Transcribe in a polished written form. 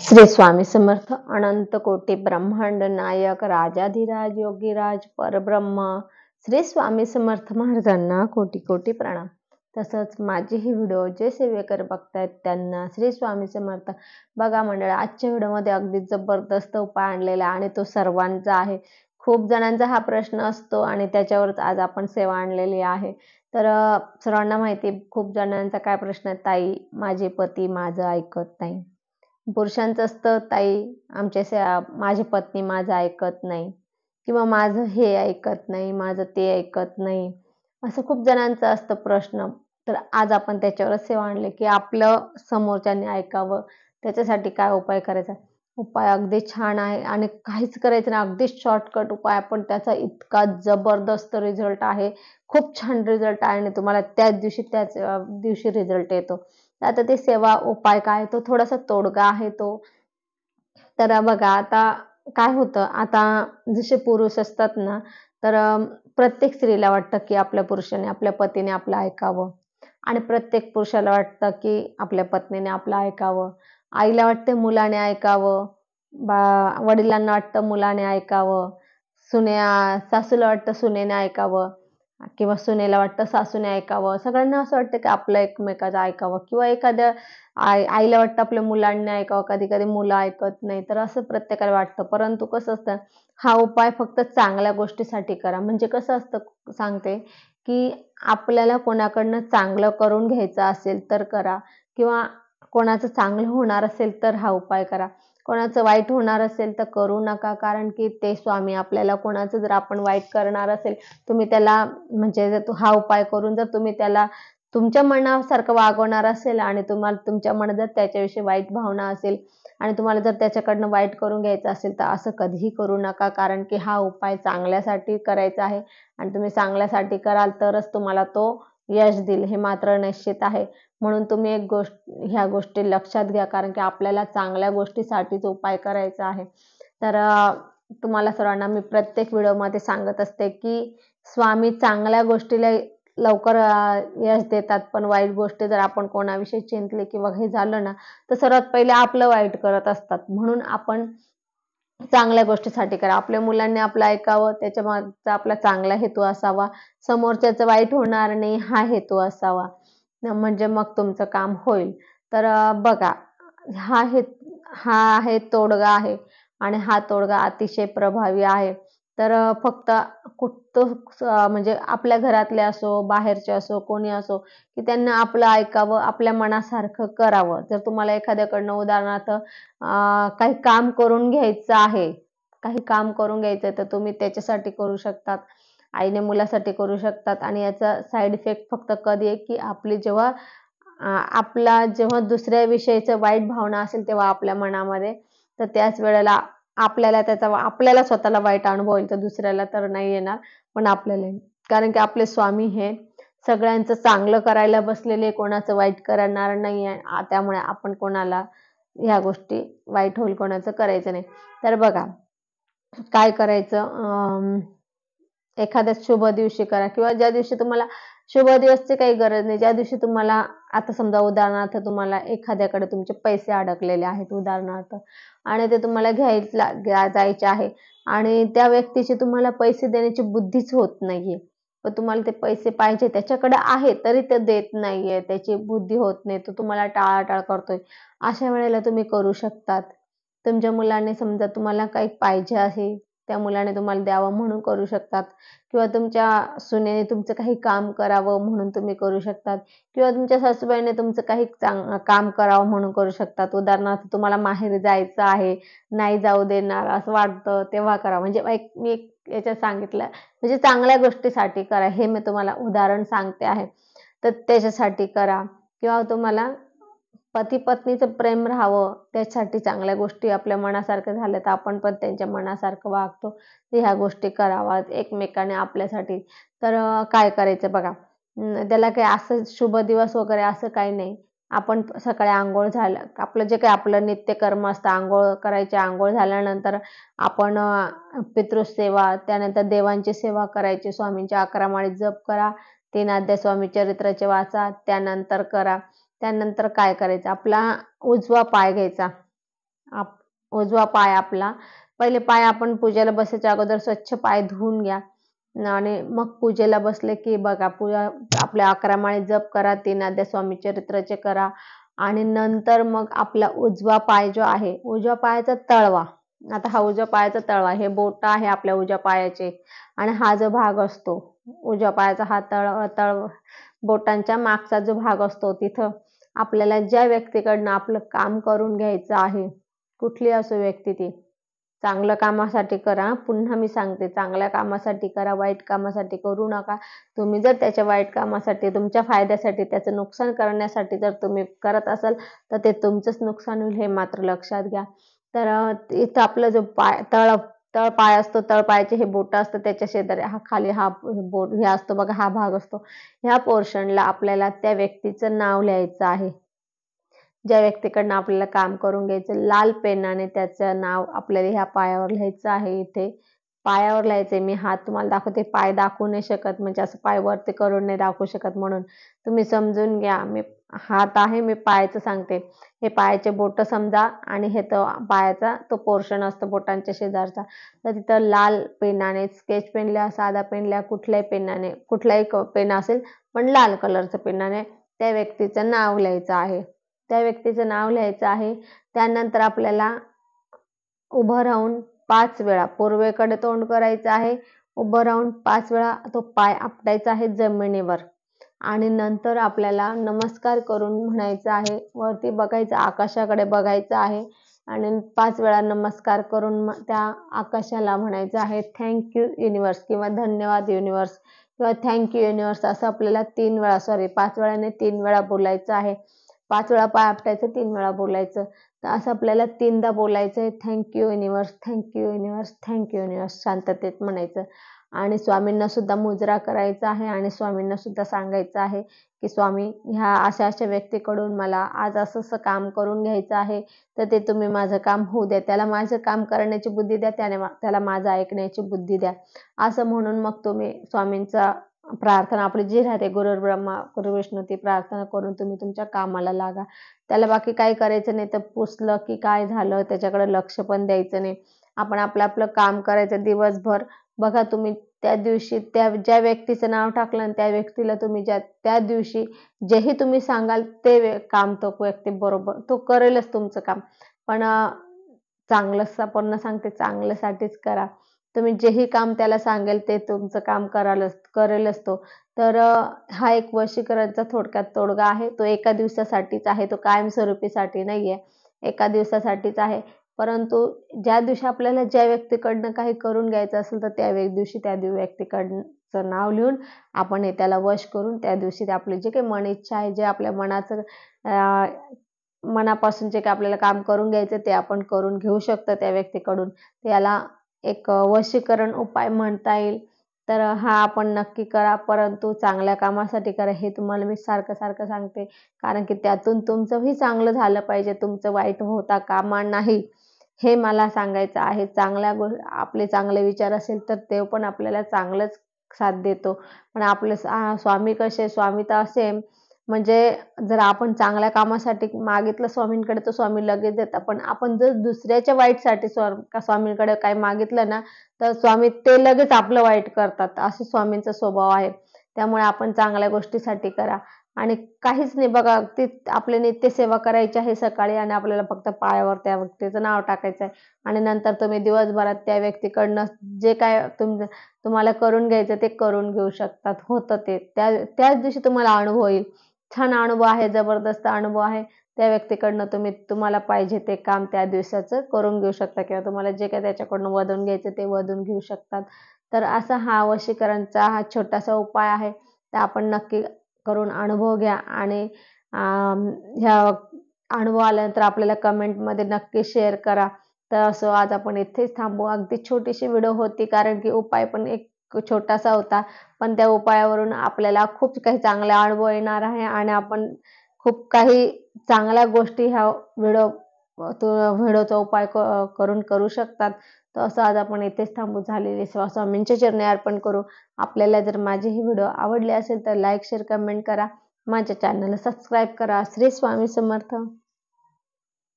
श्री स्वामी समर्थ. अनंत कोटी ब्रह्मांड नायक राजाधिराज योगीराज परब्रह्म श्री स्वामी समर्थ महाराजांना कोटी कोटी प्रणाम. तसंच माझे ही व्हिडिओ जे सेवेकर बघतायत त्यांना श्री स्वामी समर्थ. बघा मंडळ, आजच्या व्हिडिओमध्ये अगदी जबरदस्त उपाय आणलेला आणि तो सर्वांचा आहे. खूप जणांचा हा प्रश्न असतो आणि त्याच्यावरच आज आपण सेवा आणलेली आहे. तर सर्वांना माहिती, खूप जणांचा काय प्रश्न आहे, ताई माझे पती माझं ऐकत नाही. पुरुषांचं असतं, ताई माझी पत्नी माझं ऐकत नाही, किंवा माझं हे ऐकत नाही, माझं ते ऐकत नाही, असं खूप जणांचं असतं प्रश्न. तर आज आपण त्याच्यावरच सेवा आणली की आपलं समोरच्याने ऐकावं, त्याच्यासाठी काय उपाय करायचा. उपाय अगदी छान आहे आणि काहीच करायचं नाही, अगदी शॉर्टकट उपाय, पण त्याचा इतका जबरदस्त रिझल्ट आहे. खूप छान रिझल्ट आहे आणि तुम्हाला त्याच दिवशी रिझल्ट येतो. आता ते सेवा उपाय काय, तो थोडासा तोडगा आहे तो. तर बघा, आता काय होतं, आता जसे पुरुष असतात ना, तर प्रत्येक स्त्रीला वाटतं की आपल्या पुरुषाने, आपल्या पतीने आपलं ऐकावं, आणि प्रत्येक पुरुषाला वाटतं की आपल्या पत्नीने आपलं ऐकावं. आईला वाटते मुलाने ऐकावं, वडिलांना वाटतं मुलाने ऐकावं, सासूला वाटतं सुनेने ऐकावं, किंवा सुनेला वाटतं सासूने ऐकावं. सगळ्यांना असं वाटतं की आपलं एकमेकाचं ऐकावं, किंवा एखाद्या आईला वाटतं आपल्या मुलांनी ऐकावं, कधी कधी मुलं ऐकत नाही. तर असं प्रत्येकाला वाटतं, परंतु कसं असतं, हा उपाय फक्त चांगल्या गोष्टीसाठी करा. म्हणजे कसं असतं सांगते, की आपल्याला कोणाकडनं चांगलं करून घ्यायचं असेल तर करा, किंवा कोणाचं चांगलं होणार असेल तर हा उपाय करा. कोणाचं वाईट होणार असेल तर करू नका, कारण की ते स्वामी आपल्याला, कोणाचं जर आपण वाईट करणार असेल, तुम्ही त्याला, म्हणजे जर हा उपाय करून जर तुम्ही त्याला तुमच्या मनासारखं वागवणार असेल, आणि तुम्हाला तुमच्या मनात जर त्याच्याविषयी वाईट भावना असेल, आणि तुम्हाला जर त्याच्याकडनं वाईट करून घ्यायचं असेल, तर असं कधीही करू नका. कारण की हा उपाय चांगल्यासाठी करायचा आहे, आणि तुम्ही चांगल्यासाठी कराल तरच तुम्हाला तो यश देईल, हे मात्र निश्चित आहे. म्हणून तुम्ही ह्या गोष्टी लक्षात घ्या, कारण की आपल्याला चांगल्या गोष्टीसाठीच उपाय करायचा आहे. तर तुम्हाला सर्वांना मी प्रत्येक व्हिडिओमध्ये सांगत असते की स्वामी चांगल्या गोष्टीला लवकर यश देतात, पण वाईट गोष्टी जर आपण कोणाविषयी चिंतले किंवा हे झालं ना, तर सर्वात पहिले आपलं वाईट करत असतात. म्हणून आपण चांगल्या गोष्टीसाठी करा. आपल्या मुलांनी आपलं ऐकावं, त्याच्या मागचा आपला चांगला हेतू असावा, समोरच्याचं वाईट होणार नाही हा हेतू असावा, म्हणजे मग तुमचं काम होईल. तर बघा, हा हे हा आहे तोडगा आहे, आणि हा तोडगा अतिशय प्रभावी आहे. तर फक्त म्हणजे आपल्या घरातले असो, बाहेरचे असो, कोणी असो, की त्यांना आपलं ऐकावं, आपल्या मनासारखं करावं. जर तुम्हाला एखाद्याकडनं उदाहरणार्थ काही काम करून घ्यायचं आहे, तर तुम्ही त्याच्यासाठी करू शकतात, आईने मुलासाठी करू शकतात. आणि याचा साईड इफेक्ट फक्त कधी आहे, की जेव्हा दुसऱ्याविषयीचं वाईट भावना असेल तेव्हा आपल्या मनामध्ये, तर त्याच वेळेला आपल्याला स्वतःला वाईट अनुभव येईल, तर दुसऱ्याला तर नाही येणार, पण आपल्याला येईल. कारण की आपले स्वामी हे सगळ्यांचं चांगलं करायला बसलेले, कोणाचं वाईट करणार नाही आहे. त्यामुळे आपण कोणाला ह्या गोष्टी, वाईट होईल कोणाचं, करायचं नाही. तर बघा काय करायचं, एखाद्या शुभ दिवशी करा, किंवा ज्या दिवशी तुम्हाला, शुभ दिवसची काही गरज नाही, ज्या दिवशी तुम्हाला, आता समजा उदाहरणार्थ तुम्हाला एखाद्याकडे तुमचे पैसे अडकलेले आहेत उदाहरणार्थ, आणि ते तुम्हाला जायचे आहे, आणि त्या व्यक्तीची तुम्हाला पैसे देण्याची बुद्धीच होत नाहीये, पण तुम्हाला ते पैसे पाहिजे, त्याच्याकडे आहे तरी ते देत नाहीये, त्याची बुद्धी होत नाही, तो तुम्हाला टाळाटाळ करतोय. अशा वेळेला तुम्ही करू शकतात. तुमच्या मुलाने समजा तुम्हाला काही पाहिजे आहे, त्या मुलाने तुम्हाला द्यावं म्हणून करू शकतात, किंवा तुमच्या सुनेने तुमचं काही काम करावं म्हणून तुम्ही करू शकतात, किंवा तुमच्या सासूबाईने तुमचं काही काम करावं म्हणून करू शकतात. उदाहरणार्थ तुम्हाला माहेरी जायचं आहे, नाही जाऊ देणार असं वाटतं, तेव्हा करा. म्हणजे मी याच्यात सांगितलं, म्हणजे चांगल्या गोष्टीसाठी करा, हे मी तुम्हाला उदाहरण सांगते आहे. तर त्याच्यासाठी करा, किंवा तुम्हाला पती पत्नीचं प्रेम राहावं, त्यासाठी चांगल्या गोष्टी आपल्या मनासारखं झाल्या तर आपण पण त्यांच्या मनासारखं वागतो, तर ह्या गोष्टी कराव्यात एकमेकाने आपल्यासाठी. तर काय करायचं बघा, त्याला काही असं शुभ दिवस वगैरे असं काही नाही. आपण सकाळी अंघोळ झालं, आपलं जे काही आपलं नित्यकर्म असतं, अंघोळ करायची, अंघोळ झाल्यानंतर आपण पितृसेवा, त्यानंतर देवांची सेवा करायची, स्वामींच्या 11 माळी जप करा, 3 अध्याय स्वामी चरित्राचे वाचा, त्यानंतर करा. त्यानंतर काय करायचं, आपला उजवा पाय घ्यायचा, उजवा पाय आपला, पहिले पाय आपण पूजेला बसायच्या अगोदर स्वच्छ पाय धुवून घ्या आणि मग पूजेला बसले की बघा आपल्या 11 माळे जप करा, 3 अध्याय स्वामी चरित्राचे करा आणि नंतर मग आपला उजवा पाय जो आहे, उजव्या पायाचा तळवा, आता हा उजव्या पायाचा तळवा, हे बोट आहे आपल्या उजव्या पायाचे आणि हा जो भाग असतो उजव्या पायाचा, हा तळ बोटांच्या मागचा जो भाग असतो, तिथं आपल्याला ज्या व्यक्तीकडनं आपलं काम करून घ्यायचं आहे, कुठली असो व्यक्ती ती, चांगल्या कामासाठी करा, पुन्हा मी सांगते चांगल्या कामासाठी करा, वाईट कामासाठी करू नका. तुम्ही जर त्याच्या वाईट कामासाठी, तुमच्या फायद्यासाठी, त्याचं नुकसान करण्यासाठी जर तुम्ही करत असाल तर ते तुमचंच नुकसान होईल, हे मात्र लक्षात घ्या. तर इथं आपलं जो तळपाय असतो, तळपायाचे हे बोट असतं, त्याच्या शेजारी हा खाली हा बोट हे असतो बघा, हा भाग असतो, ह्या पोर्शनला आपल्याला त्या व्यक्तीचं नाव लिहायचं आहे. ज्या व्यक्तीकडनं आपल्याला काम करून घ्यायचं, लाल पेनाने त्याचं नाव आपल्याला ह्या पायावर लिहायचं आहे. इथे पायावर लिहायचंय, मी हात तुम्हाला दाखवते, पाय दाखवू नाही शकत, म्हणजे असं पाय वरती करून नाही दाखवू शकत, म्हणून तुम्ही समजून घ्या. मी हात आहे, मी पायाचं सांगते. हे पायाचे बोट समजा आणि हे तो पायाचा तो पोर्शन असतो बोटांच्या शेजारचा, तर तिथं लाल पेनाने, स्केच पेन लिहा, साधा पेन लिहा, कुठल्याही पेनाने, कुठलाही पेन असेल पण लाल कलरचं पेनाने त्या व्यक्तीचं नाव लिहायचं आहे. त्या व्यक्तीचं नाव लिहायचं आहे. त्यानंतर आपल्याला उभं राहून 5 वेळा पूर्वेकडे तोंड करायचं आहे. उभं राहून 5 वेळा तो पाय आपटायचा आहे जमिनीवर आणि नंतर आपल्याला नमस्कार करून म्हणायचं आहे, वरती बघायचं, आकाशाकडे बघायचं आहे आणि 5 वेळा नमस्कार करून त्या आकाशाला म्हणायचं आहे थँक्यू युनिवर्स किंवा धन्यवाद युनिवर्स किंवा थँक्यू युनिवर्स, असं आपल्याला 3 वेळा, 5 वेळाने 3 वेळा बोलायचं आहे. 5 वेळा पाय आपटायचं, 3 वेळा बोलायचं. तर असं आपल्याला 3दा बोलायचं आहे, thank you universe, thank you universe, thank you universe, शांततेत म्हणायचं. आणि स्वामींना सुद्धा मुजरा करायचा आहे आणि स्वामींना सुद्धा सांगायचं आहे की स्वामी, ह्या अशा अशा व्यक्तीकडून मला आज असं असं काम करून घ्यायचं आहे, तर ते तुम्ही माझं काम होऊ द्या, त्याला माझं काम करण्याची बुद्धी द्या, त्याला माझं ऐकण्याची बुद्धी द्या, असं म्हणून मग तुम्ही स्वामींचा प्रार्थना आपली जी राहते, गुरुर्ब्रह्मा गुरुविष्णू, ती प्रार्थना करून तुम्ही तुमच्या कामाला लागा. त्याला बाकी काही करायचं नाही. तर पुसलं की काय झालं त्याच्याकडे लक्ष पण द्यायचं नाही. आपण आपलं आपलं काम करायचं दिवसभर. बघा तुम्ही त्या दिवशी ज्या व्यक्तीचं नाव टाकलं आणि त्या व्यक्तीला तुम्ही त्या दिवशी जेही तुम्ही सांगाल ते काम तो व्यक्ती बरोबर तो करेलच तुमचं काम. पण चांगलंच आपण सांगते, चांगल्यासाठीच करा. तुम्ही जेही काम त्याला सांगेल ते तुमचं काम करेलच तो. तर हा एक वशीकरणचा थोडक्यात तोडगा आहे. तो एका दिवसासाठीच आहे, तो कायमस्वरूपीसाठी नाहीये, एका दिवसासाठीच आहे. परंतु ज्या दिवशी आपल्याला ज्या व्यक्तीकडनं काही करून घ्यायचं असेल तर त्या दिवशी त्या व्यक्तीकडचं नाव लिहून आपण त्याला वश करून त्या दिवशी आपली जे काही मन इच्छा आहे, जे आपल्या मनापासून जे काही आपल्याला काम करून घ्यायचं ते आपण करून घेऊ शकतो त्या व्यक्तीकडून. त्याला एक वशीकरण उपाय म्हणता येईल. तर हा आपण नक्की करा, परंतु चांगल्या कामासाठी करा, हे तुम्हाला मी सारखं सारखं सांगते. कारण की त्यातून तुमचंही चांगलं झालं पाहिजे, तुमचं वाईट होता कामा नाही, हे मला सांगायचं आहे. आपले चांगले विचार असेल तर ते पण आपल्याला चांगलंच साथ देतो. पण आपले स्वामी कसे, स्वामी तर असे म्हणजे जर आपण चांगल्या कामासाठी मागितलं स्वामींकडे तर स्वामी लगेच देतात. पण आपण जर दुसऱ्याच्या वाईटसाठी स्वामींकडे काही मागितलं ना, तर स्वामी ते लगेच आपलं वाईट करतात. असं स्वामींचा स्वभाव आहे. त्यामुळे आपण चांगल्या गोष्टीसाठी करा आणि काहीच नाही बघा, आपली नित्यसेवा करायची आहे सकाळी आणि आपल्याला फक्त पायावर त्या व्यक्तीचं नाव टाकायचं आहे आणि नंतर तुम्ही दिवसभरात त्या व्यक्तीकडनं जे काय तुम्हाला करून घ्यायचं ते करून घेऊ शकतात. होतं ते त्याच दिवशी तुम्हाला अनुभव येईल. छान अनुभव आहे, जबरदस्त अनुभव आहे. त्या व्यक्तीकडनं तुम्हाला पाहिजे ते काम त्या दिवसाचं करून घेऊ शकता किंवा तुम्हाला जे काही त्याच्याकडून वधून घ्यायचं ते वधून घेऊ शकतात. तर असा हा वशीकरणचा हा छोटासा उपाय आहे. तर आपण नक्की करून अनुभव घ्या आणि ह्या अनुभव आल्यानंतर आपल्याला कमेंटमध्ये नक्की शेअर करा. तर असं आज आपण इथेच थांबू. अगदी छोटीशी व्हिडिओ होती कारण की उपाय पण एक छोटासा होता, पण त्या उपायावरून आपल्याला खूप काही चांगले अनुभव येणार आहे आणि आपण खूप काही चांगल्या गोष्टी ह्या व्हिडिओचा उपाय करून करू शकतात. तर असं आज आपण इथेच थांबू. झालेली स्वामींच्या चरणी अर्पण करू. आपल्याला जर माझे ही व्हिडिओ आवडले असेल तर लाईक, शेअर, कमेंट करा. माझ्या चॅनलला सबस्क्राईब करा. श्री स्वामी समर्थ.